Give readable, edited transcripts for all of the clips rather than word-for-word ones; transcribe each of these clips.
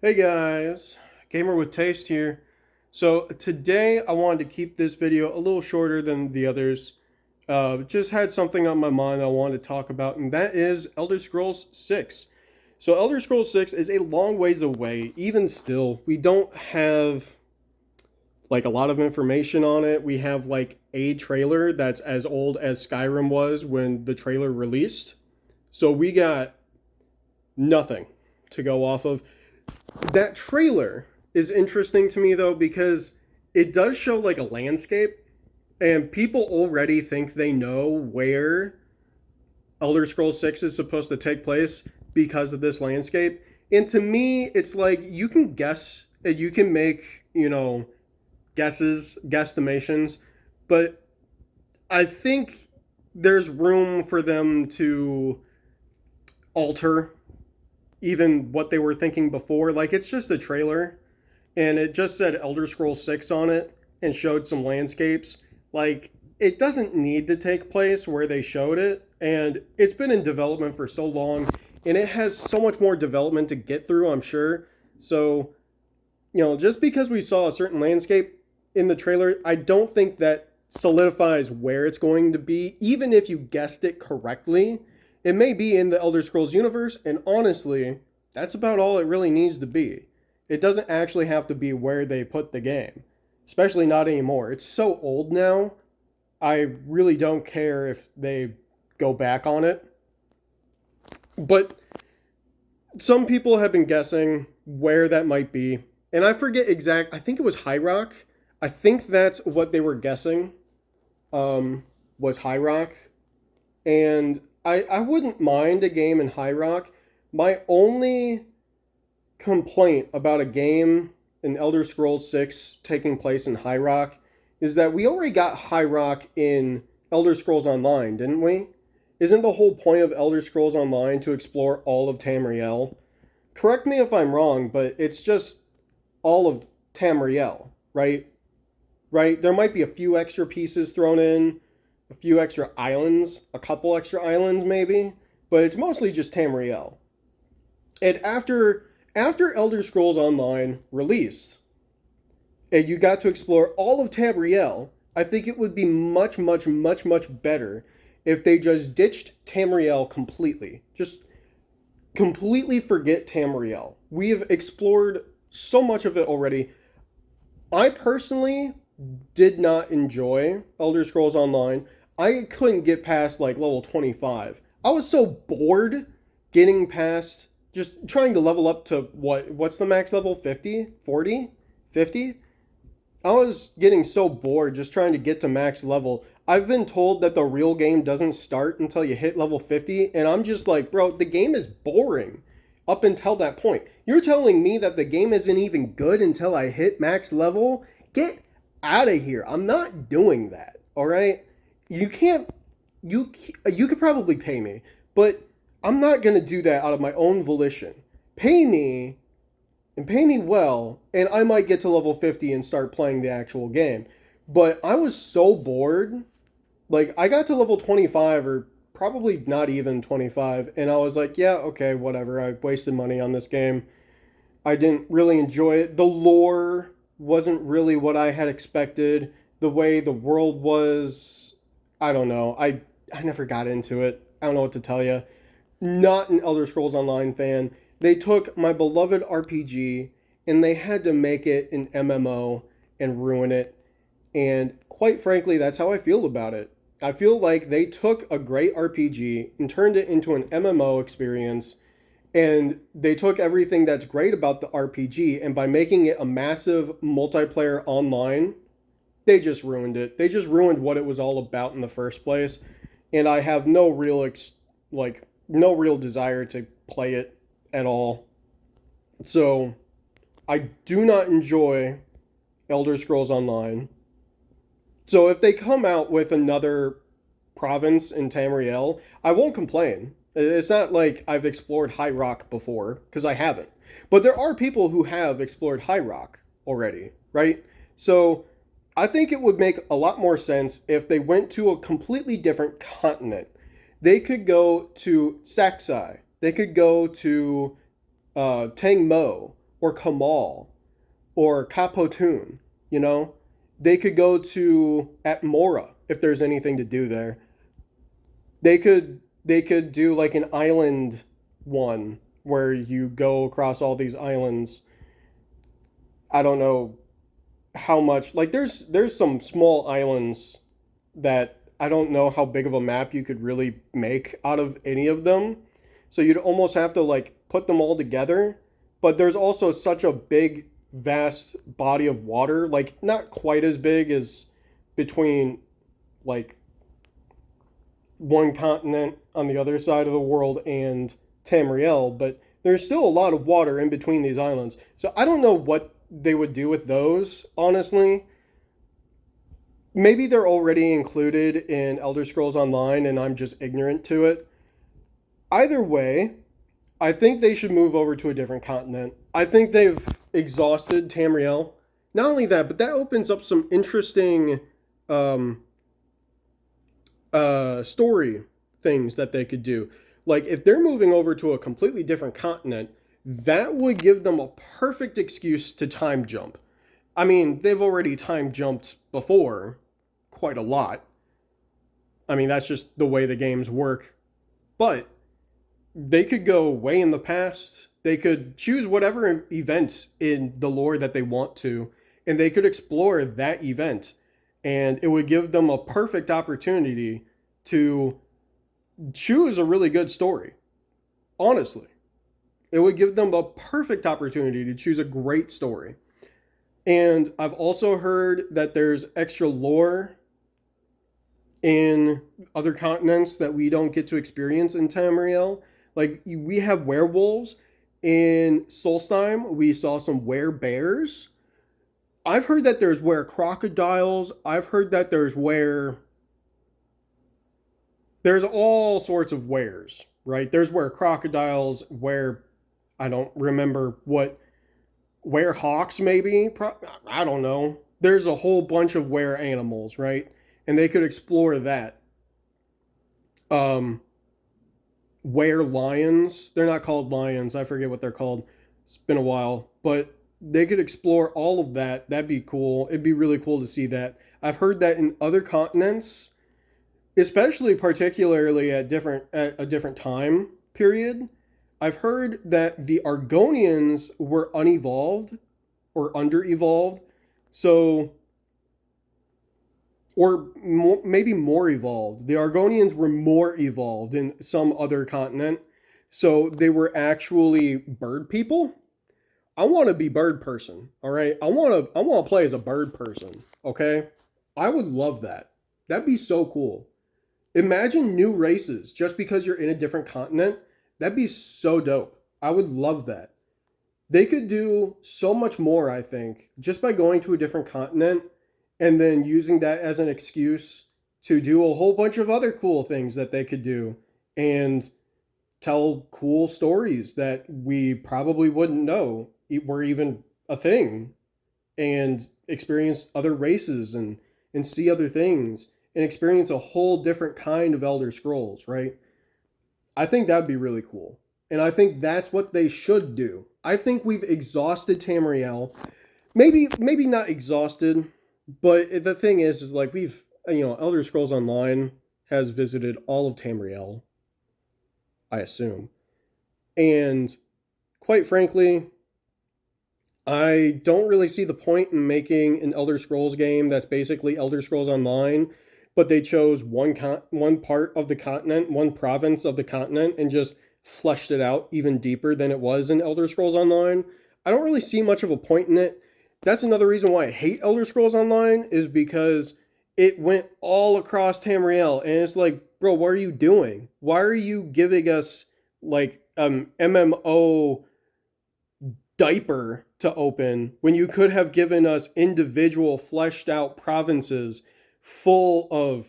Hey guys, Gamer with Taste here. So today I wanted to keep this video a little shorter than the others. Just had something on my mind I wanted to talk about, and that is Elder Scrolls 6. So Elder Scrolls 6 is a long ways away. Even still, we don't have like a lot of information on it. We have like a trailer that's as old as Skyrim was when the trailer released. So we got nothing to go off of. That trailer is interesting to me though because it does show like a landscape, and people already think they know where Elder Scrolls 6 is supposed to take place because of this landscape. And to me, it's like you can guess, you can make, guesses, guesstimations, but I think there's room for them to alter even what they were thinking before. Like, it's just a trailer and it just said Elder Scrolls 6 on it and showed some landscapes. Like, it doesn't need to take place where they showed it, and it's been in development for so long, and it has so much more development to get through, I'm sure. So, just because we saw a certain landscape in the trailer, I don't think that solidifies where it's going to be, even if you guessed it correctly. It may be in the Elder Scrolls universe, and honestly, that's about all it really needs to be. It doesn't actually have to be where they put the game, especially not anymore. It's so old now, I really don't care if they go back on it. But some people have been guessing where that might be, and I forget I think it was High Rock. I think that's what they were guessing, was High Rock. And I wouldn't mind a game in High Rock. My only complaint about a game in Elder Scrolls 6 taking place in High Rock is that we already got High Rock in Elder Scrolls Online, didn't we? Isn't the whole point of Elder Scrolls Online to explore all of Tamriel? Correct me if I'm wrong, but it's just all of Tamriel, right? Right? There might be a few extra pieces thrown in, a few extra islands, a couple extra islands maybe, but it's mostly just Tamriel. And after Elder Scrolls Online released, and you got to explore all of Tamriel, I think it would be much, much, much, much better if they just ditched Tamriel completely. Just completely forget Tamriel. We have explored so much of it already. I personally did not enjoy Elder Scrolls Online. I couldn't get past like level 25. I was so bored getting past just trying to level up to what's the max level? 50? 40? 50? I was getting so bored just trying to get to max level. I've been told that the real game doesn't start until you hit level 50, and I'm just like, bro, the game is boring up until that point. You're telling me that the game isn't even good until I hit max level? Get out of here. I'm not doing that, all right? You can't, you could probably pay me, but I'm not going to do that out of my own volition. Pay me, and pay me well, and I might get to level 50 and start playing the actual game. But I was so bored. Like, I got to level 25, or probably not even 25, and I was like, yeah, okay, whatever. I wasted money on this game. I didn't really enjoy it. The lore wasn't really what I had expected. The way the world was, I don't know. I never got into it. I don't know what to tell you. Not an Elder Scrolls Online fan. They took my beloved RPG and they had to make it an MMO and ruin it. And quite frankly, that's how I feel about it. I feel like they took a great RPG and turned it into an MMO experience, and they took everything that's great about the RPG, and by making it a massive multiplayer online, they just ruined it. They just ruined what it was all about in the first place. And I have no real no real desire to play it at all. So I do not enjoy Elder Scrolls Online. So if they come out with another province in Tamriel, I won't complain. It's not like I've explored High Rock before, because I haven't. But there are people who have explored High Rock already, right? So I think it would make a lot more sense if they went to a completely different continent. They could go to Saxai. They could go to Tang Mo or Kamal or Kapotun, you know? They could go to Atmora if there's anything to do there. They could do like an island one where you go across all these islands. I don't know how much, like there's some small islands that I don't know how big of a map you could really make out of any of them. So you'd almost have to like put them all together. But there's also such a big, vast body of water, like not quite as big as between like one continent on the other side of the world and Tamriel, but there's still a lot of water in between these islands. So I don't know what they would do with those, honestly. Maybe they're already included in Elder Scrolls Online and I'm just ignorant to it. Either way, I think they should move over to a different continent. I think they've exhausted Tamriel. Not only that, but that opens up some interesting um, story things that they could do. Like if they're moving over to a completely different continent, that would give them a perfect excuse to time jump. I mean, they've already time jumped before, quite a lot. I mean, that's just the way the games work. But they could go way in the past. They could choose whatever event in the lore that they want to, and they could explore that event. And it would give them a perfect opportunity to choose a really good story. Honestly, it would give them a perfect opportunity to choose a great story. And I've also heard that there's extra lore in other continents that we don't get to experience in Tamriel. Like we have werewolves in Solstheim. We saw some bears. I've heard that there's crocodiles. I've heard that there's all sorts of wares, right? There's crocodiles, I don't remember what hawks maybe. I don't know. There's a whole bunch of animals, right? And they could explore that. Lions. They're not called lions. I forget what they're called. It's been a while, but they could explore all of that. That'd be cool. It'd be really cool to see that. I've heard that in other continents, especially particularly at a different time period. I've heard that the Argonians were unevolved or underevolved. So or maybe more evolved. The Argonians were more evolved in some other continent. So they were actually bird people. I want to be bird person, all right? I want to play as a bird person, okay? I would love that. That'd be so cool. Imagine new races just because you're in a different continent. That'd be so dope. I would love that. They could do so much more, I think, just by going to a different continent and then using that as an excuse to do a whole bunch of other cool things that they could do and tell cool stories that we probably wouldn't know were even a thing, and experience other races and see other things and experience a whole different kind of Elder Scrolls, right? I think that'd be really cool. And I think that's what they should do. I think we've exhausted Tamriel. Maybe not exhausted, but the thing is like we've, Elder Scrolls Online has visited all of Tamriel, I assume. And quite frankly, I don't really see the point in making an Elder Scrolls game that's basically Elder Scrolls Online, but they chose one part of the continent, one province of the continent, and just fleshed it out even deeper than it was in Elder Scrolls Online. I don't really see much of a point in it. That's another reason why I hate Elder Scrolls Online, is because it went all across Tamriel, and it's like, bro, what are you doing? Why are you giving us like MMO diaper to open when you could have given us individual fleshed out provinces full of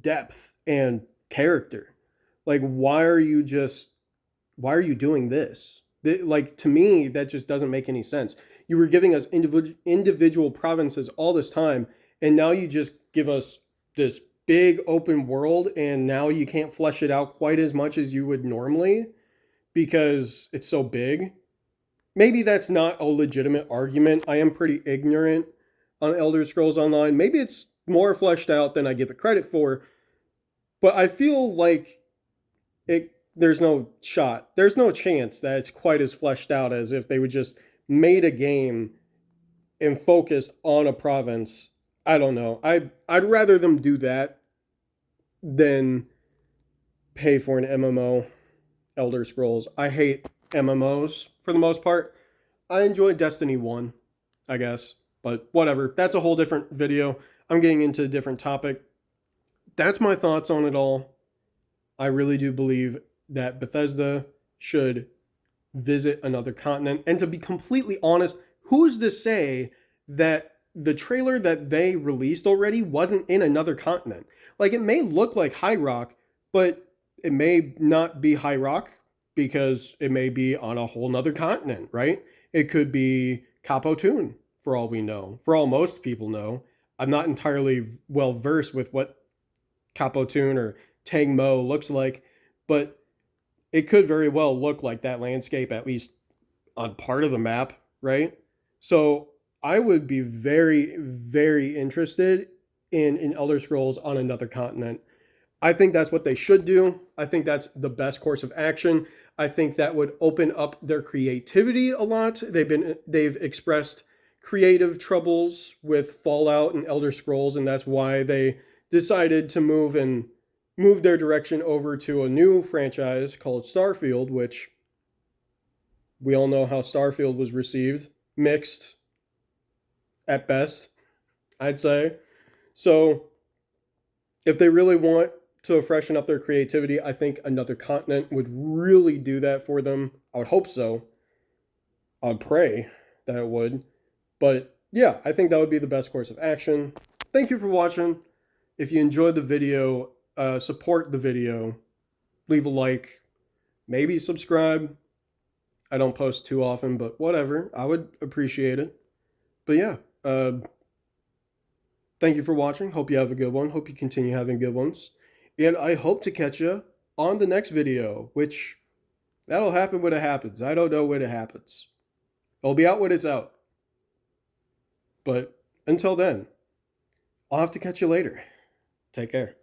depth and character? Like, why are you doing this? Like, to me, that just doesn't make any sense. You were giving us individual provinces all this time, and now you just give us this big open world, and now you can't flesh it out quite as much as you would normally because it's so big. maybe that's not a legitimate argument. I am pretty ignorant on Elder Scrolls Online. Maybe it's more fleshed out than I give it credit for, but I feel like there's no shot. There's no chance that it's quite as fleshed out as if they would just made a game and focused on a province. I don't know. I'd rather them do that than pay for an MMO. Elder Scrolls. I hate MMOs for the most part. I enjoy Destiny 1, I guess, but whatever. That's a whole different video. I'm getting into a different topic. That's my thoughts on it all. I really do believe that Bethesda should visit another continent. And to be completely honest, who's to say that the trailer that they released already wasn't in another continent? Like, it may look like High Rock, but it may not be High Rock because it may be on a whole nother continent, right? It could be Capo Toon, for all we know, for all most people know. I'm not entirely well versed with what Capo Toon or Tang Mo looks like, but it could very well look like that landscape, at least on part of the map, right? So I would be very, very interested in Elder Scrolls on another continent. I think that's what they should do. I think that's the best course of action. I think that would open up their creativity a lot. They've expressed creative troubles with Fallout and Elder Scrolls, and that's why they decided to move their direction over to a new franchise called Starfield, which we all know how Starfield was received. Mixed at best, I'd say. So if they really want to freshen up their creativity, I think another continent would really do that for them. I would hope so. I'd pray that it would. But yeah, I think that would be the best course of action. Thank you for watching. If you enjoyed the video, support the video. Leave a like. Maybe subscribe. I don't post too often, but whatever. I would appreciate it. But yeah, thank you for watching. Hope you have a good one. Hope you continue having good ones. And I hope to catch you on the next video, which that'll happen when it happens. I don't know when it happens. It'll be out when it's out. But until then, I'll have to catch you later. Take care.